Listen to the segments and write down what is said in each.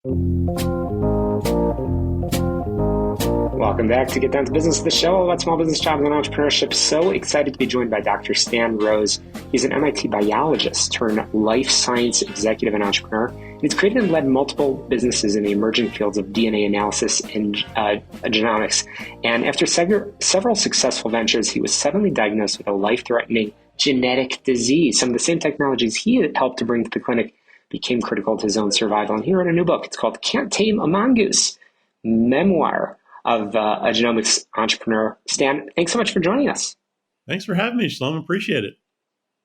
Welcome back to Get Down to Business, the show about small business, jobs, and entrepreneurship. So excited to be joined by Dr. Stan Rose. He's an MIT biologist turned life science executive and entrepreneur. He's created and led multiple businesses in the emerging fields of DNA analysis and genomics. And after several successful ventures, he was suddenly diagnosed with a life-threatening genetic disease. Some of the same technologies he had helped to bring to the clinic became critical to his own survival. And he wrote a new book. It's called Can't Tame a Mongoose, Memoir of a genomics entrepreneur. Stan, thanks so much for joining us. Thanks for having me, Shalom. Appreciate it.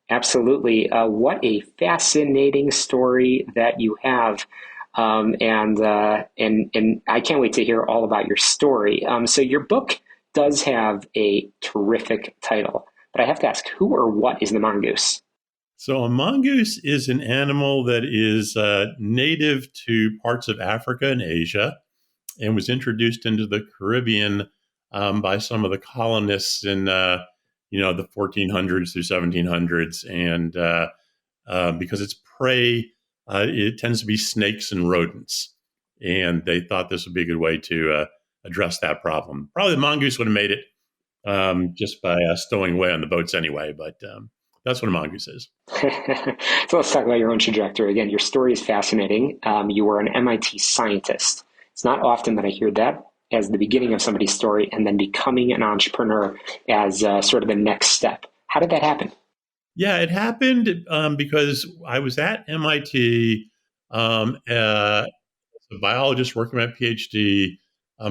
Absolutely. What a fascinating story that you have. And I can't wait to hear all about your story. So your book does have a terrific title, but I have to ask, who or what is the mongoose? So a mongoose is an animal that is native to parts of Africa and Asia, and was introduced into the Caribbean by some of the colonists in the 1400s through 1700s. And because it's prey, it tends to be snakes and rodents. And they thought this would be a good way to address that problem. Probably the mongoose would have made it just by stowing away on the boats anyway, but that's what a mongoose is. So let's talk about your own trajectory. Again, your story is fascinating. You were an MIT scientist. It's not often that I hear that as the beginning of somebody's story, and then becoming an entrepreneur as sort of the next step. How did that happen? Yeah, it happened because I was at MIT as a biologist working my PhD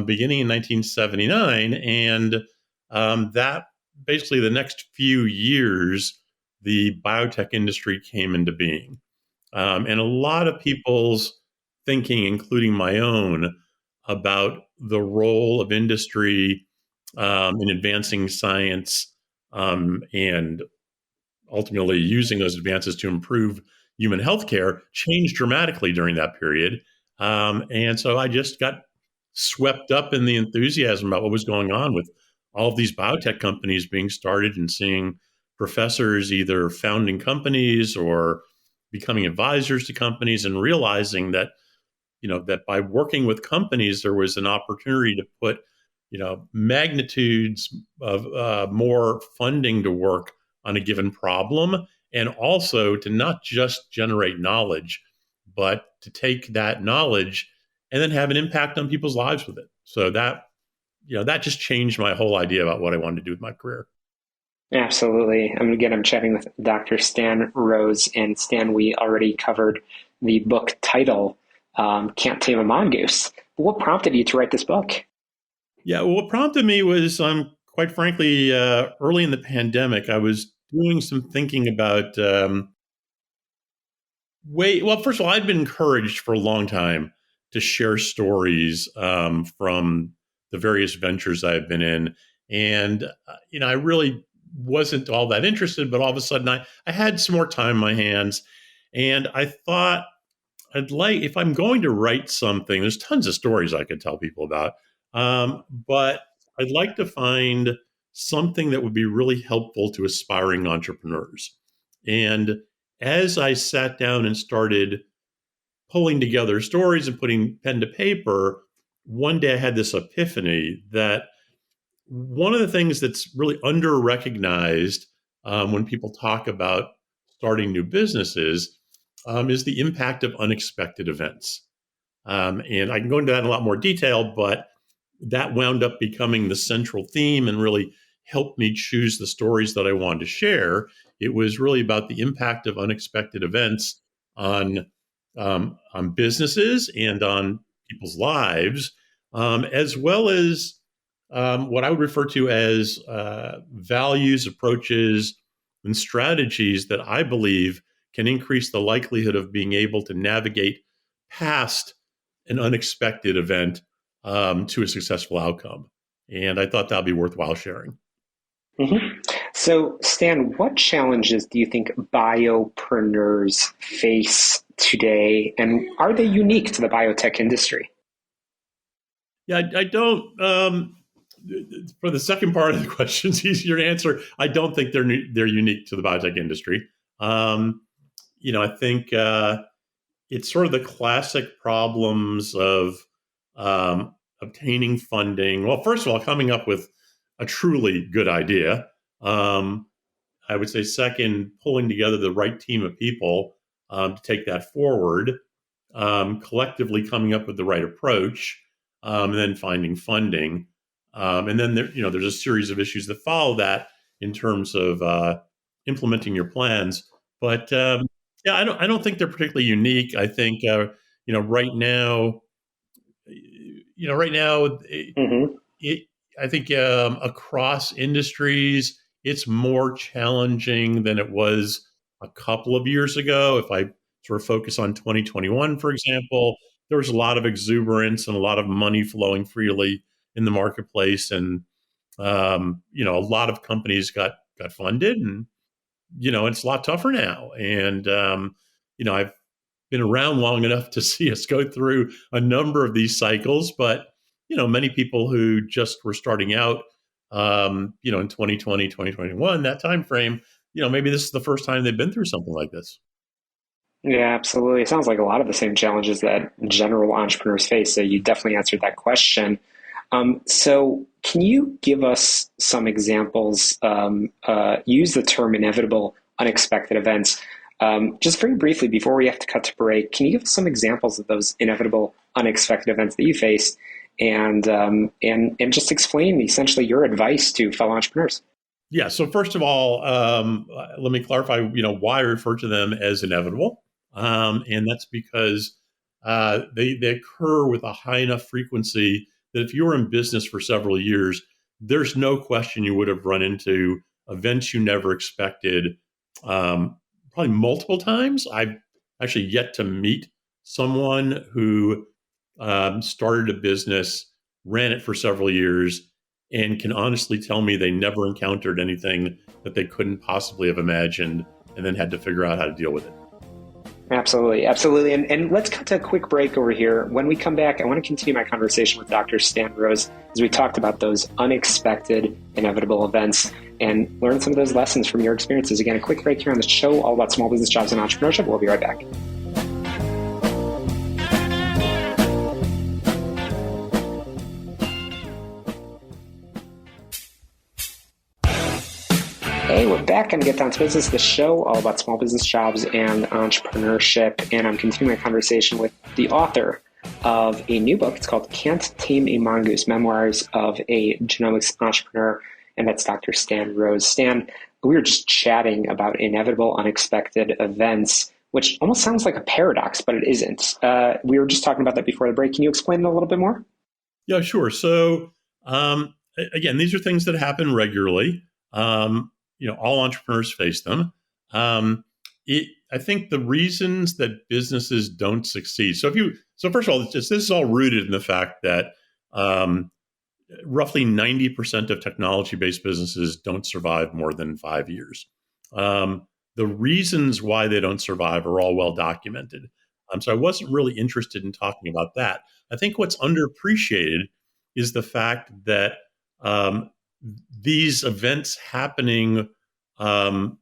beginning in 1979. And that basically the next few years, the biotech industry came into being. And a lot of people's thinking, including my own, about the role of industry in advancing science and ultimately using those advances to improve human healthcare changed dramatically during that period. And so I just got swept up in the enthusiasm about what was going on with all of these biotech companies being started, and seeing professors either founding companies or becoming advisors to companies, and realizing that that by working with companies, there was an opportunity to put, magnitudes of more funding to work on a given problem, and also to not just generate knowledge, but to take that knowledge and then have an impact on people's lives with it. So that just changed my whole idea about what I wanted to do with my career. Absolutely. I'm chatting with Dr. Stan Rose, and Stan, we already covered the book title, Can't Tame a Mongoose. But what prompted you to write this book? Yeah, well, what prompted me was, quite frankly, early in the pandemic, I was doing some thinking about, first of all, I'd been encouraged for a long time to share stories from the various ventures I've been in. And, I really wasn't all that interested, but all of a sudden I had some more time in my hands. And I thought, if I'm going to write something, there's tons of stories I could tell people about, but I'd like to find something that would be really helpful to aspiring entrepreneurs. And as I sat down and started pulling together stories and putting pen to paper, one day I had this epiphany that one of the things that's really under-recognized when people talk about starting new businesses is the impact of unexpected events. And I can go into that in a lot more detail, but that wound up becoming the central theme and really helped me choose the stories that I wanted to share. It was really about the impact of unexpected events on businesses and on people's lives, as well as what I would refer to as values, approaches, and strategies that I believe can increase the likelihood of being able to navigate past an unexpected event to a successful outcome. And I thought that'd be worthwhile sharing. Mm-hmm. So, Stan, what challenges do you think biopreneurs face today, and are they unique to the biotech industry? Yeah, I don't. For the second part of the question, it's easier to answer. I don't think they're unique to the biotech industry. I think it's sort of the classic problems of obtaining funding. Well, first of all, coming up with a truly good idea. Um, I would say second, pulling together the right team of people to take that forward, collectively coming up with the right approach, and then finding funding. And then there's a series of issues that follow that in terms of implementing your plans. But yeah, I don't think they're particularly unique. I think right now, it, Hmm. it I think across industries, it's more challenging than it was a couple of years ago. If I sort of focus on 2021, for example, there was a lot of exuberance and a lot of money flowing freely in the marketplace, and a lot of companies got funded, and it's a lot tougher now. And I've been around long enough to see us go through a number of these cycles, but many people who just were starting out, in 2020, 2021, that time frame, maybe this is the first time they've been through something like this. Yeah, absolutely. It sounds like a lot of the same challenges that general entrepreneurs face. So you definitely answered that question. So can you give us some examples? Use the term inevitable, unexpected events. Just very briefly, before we have to cut to break, can you give us some examples of those inevitable, unexpected events that you faced, and just explain essentially your advice to fellow entrepreneurs? Yeah. So first of all, let me clarify, why I refer to them as inevitable, and that's because they occur with a high enough frequency that if you were in business for several years, there's no question you would have run into events you never expected, probably multiple times. I've actually yet to meet someone who started a business, ran it for several years, and can honestly tell me they never encountered anything that they couldn't possibly have imagined and then had to figure out how to deal with it. Absolutely, absolutely. And let's cut to a quick break over here. When we come back, I want to continue my conversation with Dr. Stan Rose as we talked about those unexpected, inevitable events and learn some of those lessons from your experiences. Again, a quick break here on the show all about small business, jobs, and entrepreneurship. We'll be right back. Hey, we're back on Get Down to Business, the show all about small business, jobs, and entrepreneurship. And I'm continuing my conversation with the author of a new book. It's called Can't Tame a Mongoose, Memoirs of a Genomics Entrepreneur. And that's Dr. Stan Rose. Stan, we were just chatting about inevitable, unexpected events, which almost sounds like a paradox, but it isn't. We were just talking about that before the break. Can you explain it a little bit more? Yeah, sure. So, again, these are things that happen regularly. All entrepreneurs face them. I think the reasons that businesses don't succeed. So first of all, this is all rooted in the fact that roughly 90% of technology-based businesses don't survive more than 5 years. The reasons why they don't survive are all well documented. So I wasn't really interested in talking about that. I think what's underappreciated is the fact that these events happening in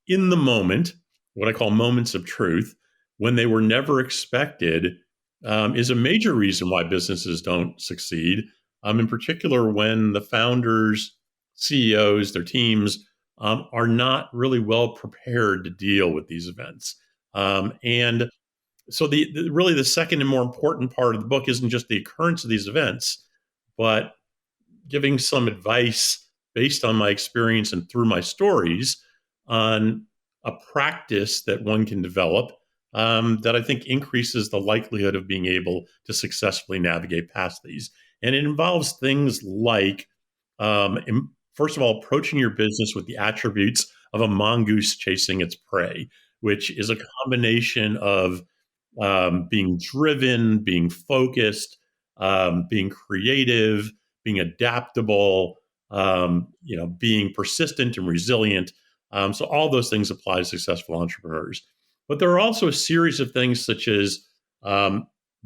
the moment, what I call moments of truth, when they were never expected, is a major reason why businesses don't succeed. In particular, when the founders, CEOs, their teams are not really well prepared to deal with these events. And so really the second and more important part of the book isn't just the occurrence of these events, but giving some advice based on my experience and through my stories on a practice that one can develop that I think increases the likelihood of being able to successfully navigate past these. And it involves things like, first of all, approaching your business with the attributes of a mongoose chasing its prey, which is a combination of being driven, being focused, being creative, being adaptable, being persistent and resilient. So all those things apply to successful entrepreneurs. But there are also a series of things such as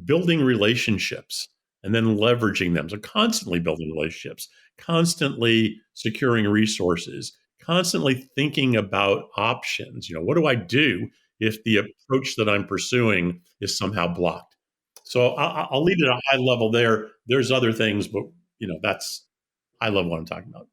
building relationships and then leveraging them. So constantly building relationships, constantly securing resources, constantly thinking about options. What do I do if the approach that I'm pursuing is somehow blocked. So I'll leave it at a high level there. There's other things, but that's high level what I'm talking about.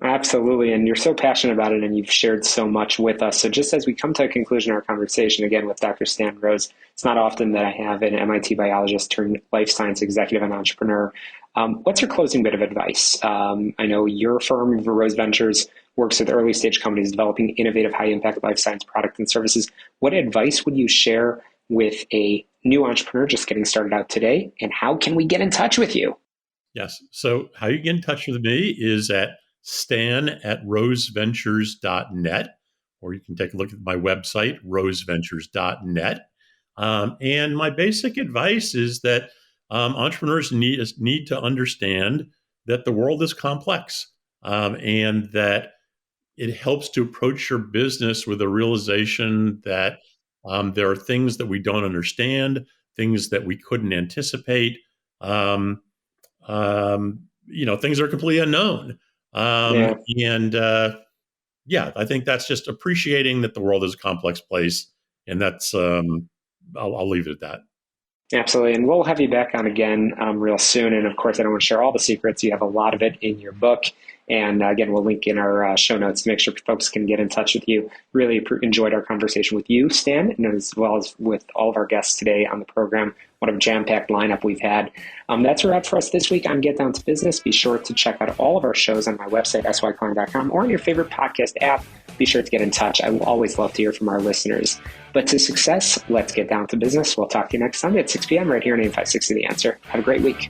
Absolutely. And you're so passionate about it and you've shared so much with us. So just as we come to a conclusion of our conversation again with Dr. Stan Rose, it's not often that I have an MIT biologist turned life science executive and entrepreneur. What's your closing bit of advice? I know your firm, Rose Ventures, works with early stage companies developing innovative, high impact life science products and services. What advice would you share with a new entrepreneur just getting started out today? And how can we get in touch with you? Yes. So how you get in touch with me is at stan@roseventures.net, or you can take a look at my website, roseventures.net. And my basic advice is that entrepreneurs need to understand that the world is complex, and that it helps to approach your business with a realization that there are things that we don't understand, things that we couldn't anticipate. Um, things are completely unknown. Yeah. And I think that's just appreciating that the world is a complex place. And that's, I'll leave it at that. Absolutely. And we'll have you back on again real soon. And of course, I don't want to share all the secrets. You have a lot of it in your book. And again, we'll link in our show notes to make sure folks can get in touch with you. Really enjoyed our conversation with you, Stan, and as well as with all of our guests today on the program. What a jam-packed lineup we've had. That's a wrap for us this week on Get Down to Business. Be sure to check out all of our shows on my website, syklein.com, or on your favorite podcast app. Be sure to get in touch. I will always love to hear from our listeners. But to success, let's get down to business. We'll talk to you next Sunday at 6 p.m. right here on 8560 The Answer. Have a great week.